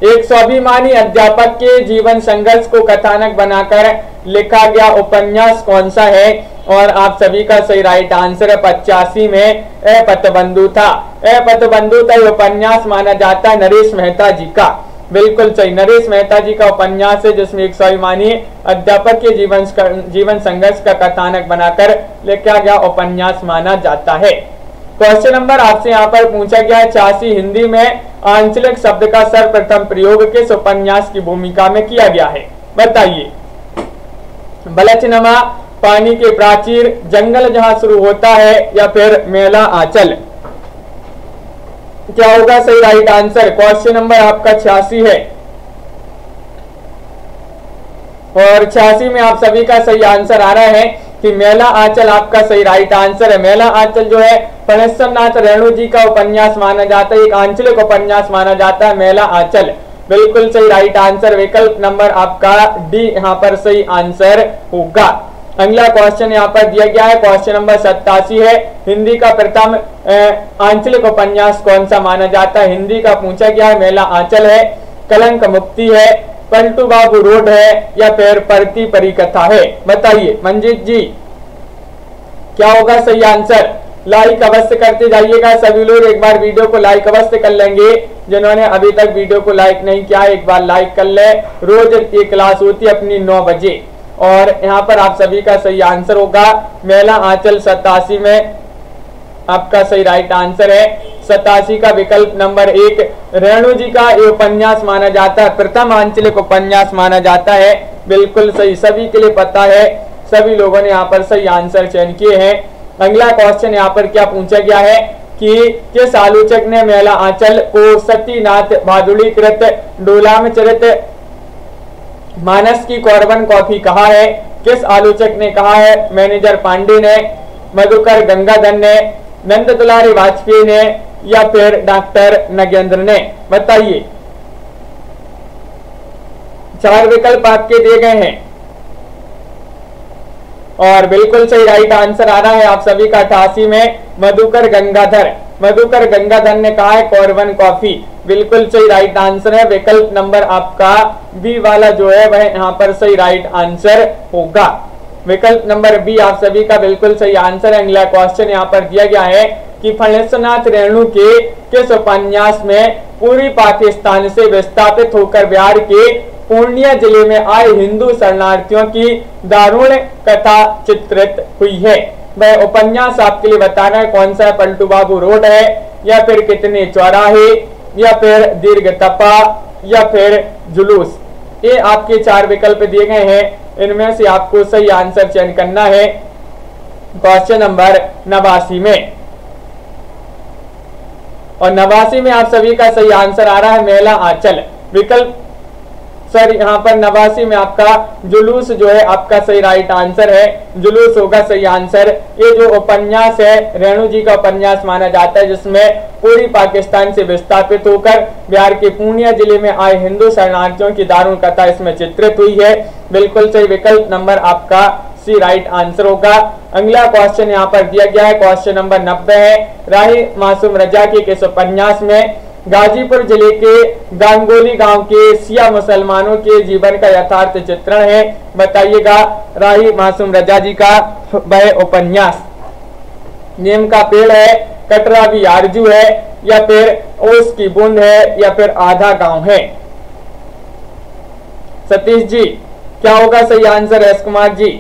एक स्वाभिमानी अध्यापक के जीवन संघर्ष को कथानक बनाकर लिखा गया उपन्यास कौन सा है? और आप सभी का सही राइट आंसर है 85 में पतबंधु था। पतबंधु था उपन्यास माना जाता है नरेश मेहता जी का। बिल्कुल सही, नरेश मेहता जी का उपन्यास है जिसमें एक स्वाभिमानी अध्यापक के जीवन संघर्ष का कथानक बनाकर लिखा गया उपन्यास माना जाता है। क्वेश्चन नंबर आपसे यहाँ पर पूछा गया है, 86 हिंदी में आंचलिक शब्द का सर्वप्रथम प्रयोग किस उपन्यास की भूमिका में किया गया है? बताइए। बलचनमा, पानी के प्राचीर, जंगल जहां शुरू होता है या फिर मेला आंचल? क्या होगा सही राइट आंसर? क्वेश्चन नंबर आपका 86 है और 86 में आप सभी का सही आंसर आ रहा है कि मेला आंचल आपका सही राइट आंसर है। मेला आंचल जो है फणेश्वर नाथ रेणु जी का उपन्यास माना जाता है, एक आंचलिक उपन्यास माना जाता है मेला आंचल। बिल्कुल सही राइट आंसर, विकल्प नंबर आपका डी यहाँ पर सही आंसर होगा। अगला क्वेश्चन यहाँ पर दिया गया है, क्वेश्चन नंबर 87 है, हिंदी का प्रथम आंचलिक उपन्यास कौन सा माना जाता है? हिंदी का पूछा गया है, मेला आंचल है, कलंक मुक्ति है, पलटू बाबू रोड है या फिर परती परिकथा है? बताइए मंजीत जी क्या होगा सही आंसर? लाइक अवश्य करते जाइएगा सभी लोग, एक बार वीडियो को लाइक अवश्य कर लेंगे। जिन्होंने अभी तक वीडियो को लाइक नहीं किया एक बार लाइक कर ले। रोज ये क्लास होती है अपनी 9 बजे और यहाँ पर आप सभी का सही आंसर होगा मेला आंचल 87 में आपका सही राइट आंसर है। 87 का विकल्प नंबर 1 रेणु जी का ये उपन्यास माना जाता है, प्रथम आंचलिक उपन्यास माना जाता है। बिल्कुल सही, सभी के लिए पता है, सभी लोगों ने यहाँ पर सही आंसर चयन किए हैं। अगला क्वेश्चन यहाँ पर क्या पूछा गया है कि किस आलोचक ने मेला आंचल को सतीनाथ भादुड़ीकृत डोलामचरित मानस की कौरवन कॉफी कहा है? किस आलोचक ने कहा है? मैनेजर पांडे ने, मधुकर गंगाधर ने, नंद दुलारी वाजपेयी ने या फिर डॉक्टर नगेंद्र ने? बताइए, 4 विकल्प आपके दिए गए हैं और बिल्कुल सही राइट आंसर आ रहा है आप सभी का 88 में मधुकर गंगाधर। मधुकर गंगाधर ने कहा है कौरवन कॉफी। बिल्कुल सही राइट आंसर है, विकल्प नंबर आपका बी वाला जो है वह यहाँ पर सही राइट आंसर होगा। विकल्प नंबर बी आप सभी का बिल्कुल सही आंसर है। अगला क्वेश्चन यहाँ पर दिया गया है कि फणेश्वर नाथ रेणु के किस उपन्यास में पूर्वी पाकिस्तान से विस्थापित होकर बिहार के पूर्णिया जिले में आए हिंदू शरणार्थियों की दारुण कथा चित्रित हुई है? वह उपन्यास आपके लिए बताना है कौन सा है? पलटू बाबू रोड है या फिर कितने चौराहे या फिर दीर्घ तपा या फिर जुलूस? ये आपके 4 विकल्प दिए गए हैं, इनमें से आपको सही आंसर चयन करना है क्वेश्चन नंबर 89 में। और 89 में आप सभी का सही आंसर आ रहा है मेला आंचल। विकल्प सर यहाँ पर 89 में आपका जुलूस जो है आपका सही राइट आंसर है, जुलूस होगा सही आंसर। ये जो उपन्यास है रेणु जी का उपन्यास माना जाता है जिसमें पूरी पाकिस्तान से विस्थापित होकर बिहार के पूर्णिया जिले में आए हिंदू शरणार्थियों की दारुण कथा इसमें चित्रित हुई है। बिल्कुल सही, विकल्प नंबर आपका सी राइट आंसर होगा। अगला क्वेश्चन यहाँ पर दिया गया है, क्वेश्चन नंबर 90 है, राही मासूम रजा के किस उपन्यास में गाजीपुर जिले के गांगोली गांव के शिया मुसलमानों के जीवन का यथार्थ चित्रण है? बताइएगा, राही मासूम रजा जी का वह उपन्यास नीम का पेड़ है, कटरा भी आरजू है या फिर ओस की बूंद है या फिर आधा गांव है? सतीश जी क्या होगा सही आंसर? एस कुमार जी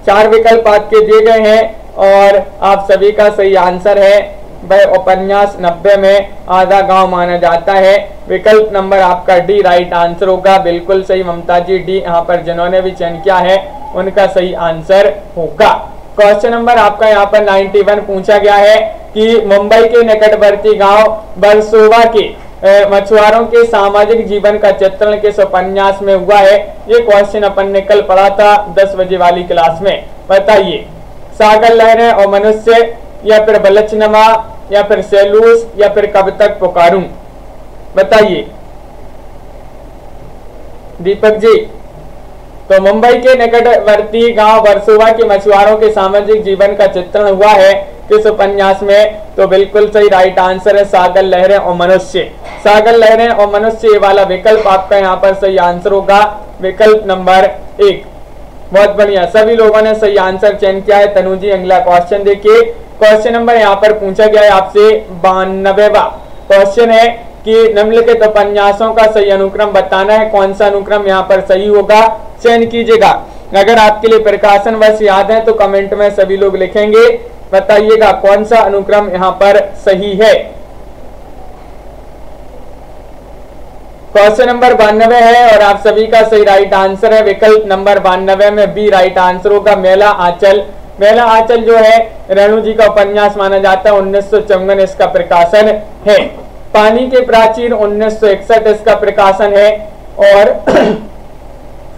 4 विकल्प आपके दिए गए हैं और आप सभी का सही आंसर है वह उपन्यास 90 में आधा गांव माना जाता है। विकल्प नंबर आपका डी राइट आंसर होगा। बिल्कुल सही ममता जी, डी यहाँ पर जिन्होंने भी चयन किया है उनका सही आंसर होगा। क्वेश्चन नंबर आपका यहाँ पर 91 पूछा गया है कि मुंबई के निकटवर्ती गांव बरसोवा के मछुआरों के सामाजिक जीवन का चित्रण किस उपन्यास में हुआ है? ये क्वेश्चन अपन ने कल पढ़ा था 10 बजे वाली क्लास में। बताइए, सागर लहरें और मनुष्य या फिर बलचनमा या फिर सेलूस या फिर कब तक पुकारूं? बताइए दीपक जी। तो मुंबई के निकटवर्ती गांव वर्सोवा के मछुआरों के सामाजिक जीवन का चित्रण हुआ है किस उपन्यास में? तो बिल्कुल सही राइट आंसर है सागर लहरें और मनुष्य। सागर लहरें और मनुष्य वाला विकल्प आपका यहाँ पर सही आंसर होगा, विकल्प नंबर 1। बहुत बढ़िया, सभी लोगों ने सही आंसर चयन किया है। तनु जी अगला क्वेश्चन देखिए, क्वेश्चन नंबर यहाँ पर पूछा गया है आपसे 92वां क्वेश्चन है कि निम्नलिखित उपन्यासों का सही अनुक्रम बताना है। कौन सा अनुक्रम यहाँ पर सही होगा चयन कीजिएगा। अगर आपके लिए प्रकाशन वर्ष याद है तो कमेंट में सभी लोग लिखेंगे, बताइएगा कौन सा अनुक्रम यहाँ पर सही है। क्वेश्चन नंबर 92 है और आप सभी का सही राइट आंसर है विकल्प नंबर 92 में बी राइट आंसर होगा, मेला आंचल। मेला आंचल जो है रेणु जी का उपन्यास माना जाता है, 1954 इसका प्रकाशन है। पानी के प्राचीर 1961 इसका प्रकाशन है, और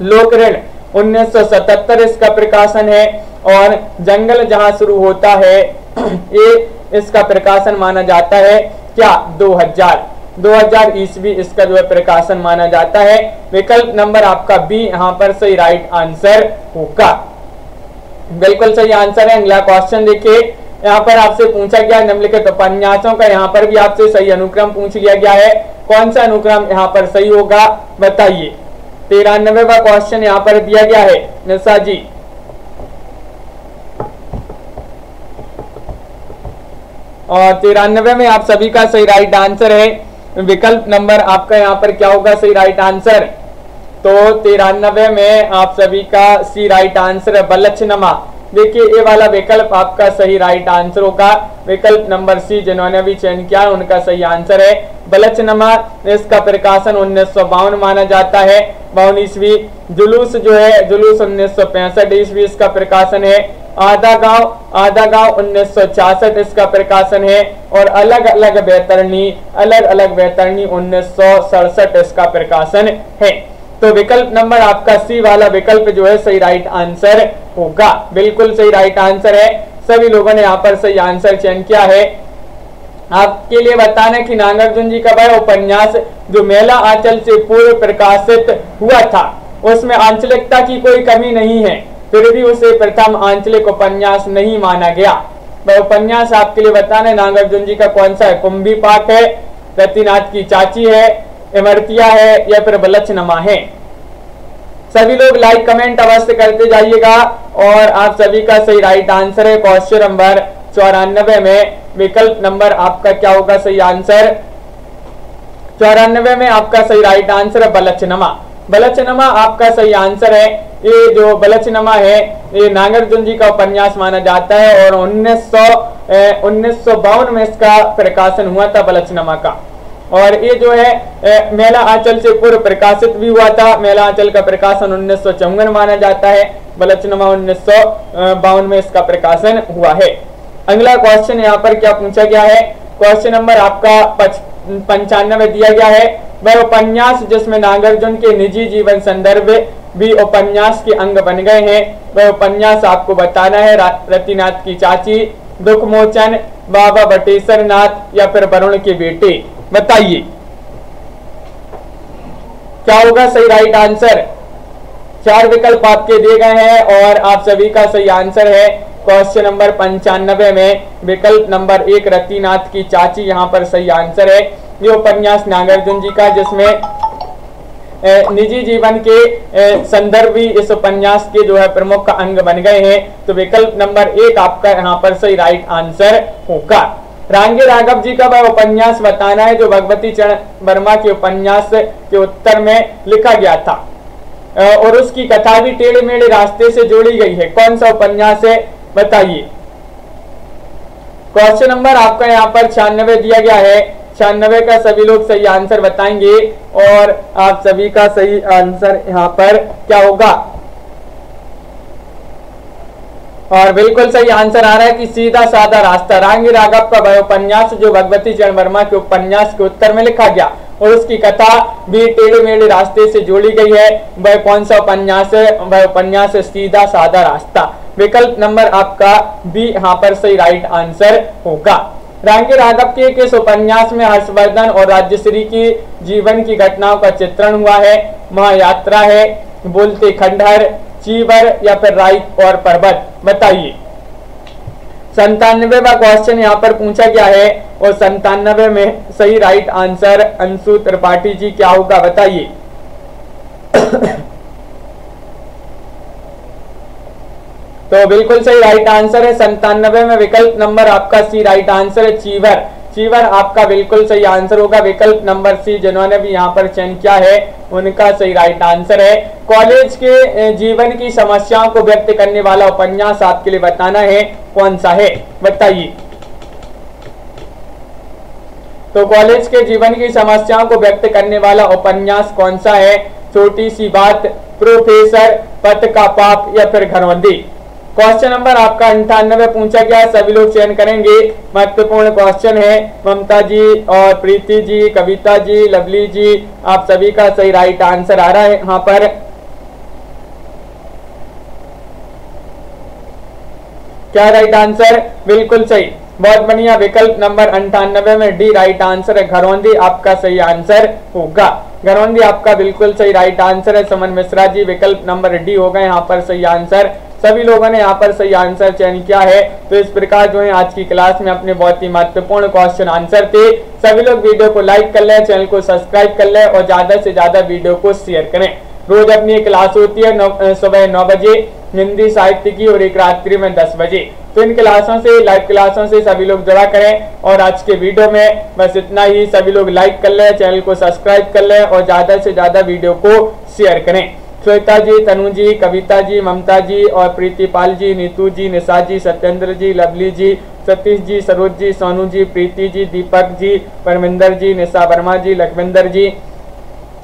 लोक ऋण 1977 इसका प्रकाशन है, और जंगल जहां शुरू होता है ये इसका प्रकाशन माना जाता है क्या 2000 ईस्वी इसका जो है प्रकाशन माना जाता है। विकल्प नंबर आपका बी यहाँ पर सही राइट आंसर होगा, बिल्कुल सही आंसर है। अगला क्वेश्चन देखिए, यहाँ पर आपसे पूछा गया निम्नलिखित उपन्यासों का, यहाँ पर भी आपसे सही अनुक्रम पूछ लिया गया है, कौन सा अनुक्रम यहाँ पर सही होगा बताइए। 93वां क्वेश्चन यहाँ पर दिया गया है निशा जी, और 93 में आप सभी का सही राइट आंसर है, विकल्प नंबर आपका यहाँ पर क्या होगा सही राइट आंसर। तो 93 में आप सभी का सी राइट आंसर है बलछनुमा। देखिए ये वाला विकल्प आपका सही राइट आंसर होगा, विकल्प नंबर सी जिन्होंने भी चयन किया उनका सही आंसर है बलछनुमा। इसका प्रकाशन 1952 माना जाता है, 52 ईस्वी। जुलूस जो है जुलूस 1965 ईस्वी इसका प्रकाशन है। आधा गांव 1966 इसका प्रकाशन है, और अलग अलग वैतरणी 1967 इसका प्रकाशन है। तो विकल्प नंबर आपका सी वाला विकल्प जो है सही राइट आंसर होगा, बिल्कुल सही राइट आंसर है। सभी लोगों ने यहाँ पर सही आंसर चयन किया है। आपके लिए बताना कि नागार्जुन जी का वह उपन्यास जो मेला आंचल से पूर्व प्रकाशित हुआ था उसमें आंचलिकता की कोई कमी नहीं है, फिर भी उसे प्रथम आंचलिक उपन्यास नहीं माना गया। वह उपन्यास आपके लिए बताना नागार्जुन जी का कौन सा है, कुंभी पाठ है, रतिनाथ की चाची है, इमरतिया है, या फिर बलछनुमा है। सभी लोग लाइक कमेंट अवश्य करते जाइएगा, और आप सभी का सही राइट आंसर है क्वेश्चन नंबर 94 में विकल्प नंबर आपका क्या होगा सही आंसर। 94 में आपका सही राइट आंसर है बलछनुमा। बलछनुमा आपका सही आंसर है। ये जो बलछनुमा है ये नागार्जुन जी का उपन्यास माना जाता है, और 1952 में इसका प्रकाशन हुआ था बलछनुमा का। और ये जो है मेला आंचल से पूर्व प्रकाशित भी हुआ था। मेला आंचल का प्रकाशन 1954 माना जाता है, बलछनुमा 1952 में इसका प्रकाशन हुआ है। अगला क्वेश्चन यहाँ पर क्या पूछा गया है, क्वेश्चन नंबर आपका 95 दिया गया है। वह उपन्यास जिसमें नागार्जुन के निजी जीवन संदर्भ भी उपन्यास के अंग बन गए हैं, वह उपन्यास आपको बताना है रतिनाथ की चाची, दुखमोचन, बाबा बटेश्वर नाथ, या फिर वरुण के बेटे। बताइए क्या होगा सही राइट आंसर। 4 विकल्प आपके दिए गए हैं, और आप सभी का सही आंसर है क्वेश्चन नंबर 95 में विकल्प नंबर 1 रतिनाथ की चाची यहाँ पर सही आंसर है। ये उपन्यास नागार्जुन जी का जिसमें निजी जीवन के संदर्भ भी इस उपन्यास के जो है प्रमुख अंग बन गए हैं। तो विकल्प नंबर 1 आपका यहाँ पर सही राइट आंसर होगा। रांगे राघव जी का वह उपन्यास बताना है जो भगवती चरण वर्मा के उपन्यास के उत्तर में लिखा गया था, और उसकी कथा भी टेढ़े मेढ़े रास्ते से जोड़ी गई है। कौन सा उपन्यास है बताइए। क्वेश्चन नंबर आपका यहाँ पर 96 दिया गया है। 96 का सभी लोग सही आंसर बताएंगे, और आप सभी का सही आंसर यहाँ पर क्या होगा। और बिल्कुल सही आंसर आ रहा है कि सीधा साधा रास्ता। रांगे राघव का वह उपन्यास जो भगवती चरण वर्मा के उपन्यास के उत्तर में लिखा गया, और उसकी कथा भी टेढ़े मेढ़े रास्ते से जोड़ी गई है। वह कौन सा उपन्यास है, वह उपन्यास है सीधा साधा रास्ता। विकल्प नंबर आपका बी यहाँ पर सही राइट आंसर होगा। रांगे राघव के इस उपन्यास में हर्षवर्धन और राज्यश्री की जीवन की घटनाओं का चित्रण हुआ है। महायात्रा है, बोलते खंडहर, चीवर, या फिर राई और पर्वत। बताइए। 97वां क्वेश्चन यहाँ पर पूछा गया है, और 97 में सही राइट आंसर अंशु त्रिपाठी जी क्या होगा बताइए। तो बिल्कुल सही राइट आंसर है 97 में विकल्प नंबर आपका सी राइट आंसर है चीवर। चीवर आपका बिल्कुल सही आंसर होगा। विकल्प नंबर सी जिन्होंने भी यहाँ पर चयन किया है उनका सही राइट आंसर है। कॉलेज के जीवन की समस्याओं को व्यक्त करने वाला उपन्यास आपके लिए बताना है कौन सा है बताइए। तो कॉलेज के जीवन की समस्याओं को व्यक्त करने वाला उपन्यास कौन सा है। छोटी सी बात, प्रोफेसर, पथ का पाप, या फिर घरबंदी। क्वेश्चन नंबर आपका 98 पूछा गया है, सभी लोग चयन करेंगे। महत्वपूर्ण क्वेश्चन है। ममता जी और प्रीति जी, कविता जी, लवली जी, आप सभी का सही राइट आंसर आ रहा है यहाँ पर। क्या राइट आंसर? बिल्कुल सही, बहुत बढ़िया। विकल्प नंबर 98 में डी राइट आंसर है। घरौंदी आपका सही आंसर होगा। घरौंदी आपका बिल्कुल सही राइट आंसर है। समन मिश्रा जी, विकल्प नंबर डी होगा यहाँ पर सही आंसर। सभी लोगों ने यहाँ पर सही आंसर चयन किया है। तो इस प्रकार जो है आज की क्लास में अपने बहुत ही महत्वपूर्ण क्वेश्चन आंसर थे। सभी लोग वीडियो को लाइक कर लें, चैनल को सब्सक्राइब कर लें और ज्यादा से ज्यादा वीडियो को शेयर करें। रोज अपनी क्लास होती है सुबह 9 बजे हिंदी साहित्य की और एक रात्रि में 10 बजे। तो इन क्लासों से, लाइव क्लासों से सभी लोग जुड़ा करें। और आज के वीडियो में बस इतना ही। सभी लोग लाइक कर लें, चैनल को सब्सक्राइब कर लें और ज्यादा से ज्यादा वीडियो को शेयर करें। श्वेता जी, तनु जी, कविता जी, ममता जी और प्रीतिपाल जी, नीतू जी, निशा जी, सत्येंद्र जी, लवली जी, सतीश जी, सरोज जी, सोनू जी, प्रीति जी, दीपक जी, परमिंदर जी, निशा वर्मा जी, लखविंदर जी,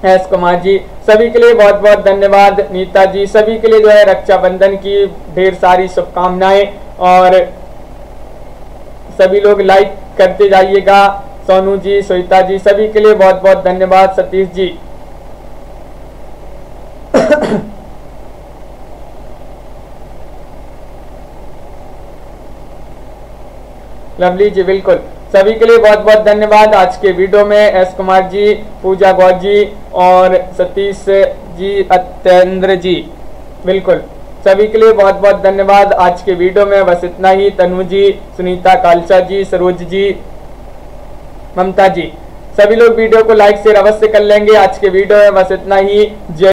एस कुमार जी, सभी के लिए बहुत बहुत धन्यवाद। नीता जी, सभी के लिए जो है रक्षाबंधन की ढेर सारी शुभकामनाएं और सभी लोग लाइक करते जाइएगा। सोनू जी, श्वेता जी, सभी के लिए बहुत बहुत धन्यवाद। सतीश जी लवली जी, बिल्कुल सभी के लिए बहुत बहुत धन्यवाद। आज के वीडियो में एस कुमार जी, पूजा गौर जी और सतीश जी, अत्येंद्र जी, बिल्कुल सभी के लिए बहुत बहुत धन्यवाद। आज के वीडियो में बस इतना ही। तनु जी, सुनीता कालसा जी, सरोज जी, ममता जी, सभी लोग वीडियो को लाइक शेयर अवश्य कर लेंगे। आज के वीडियो में बस इतना ही। जय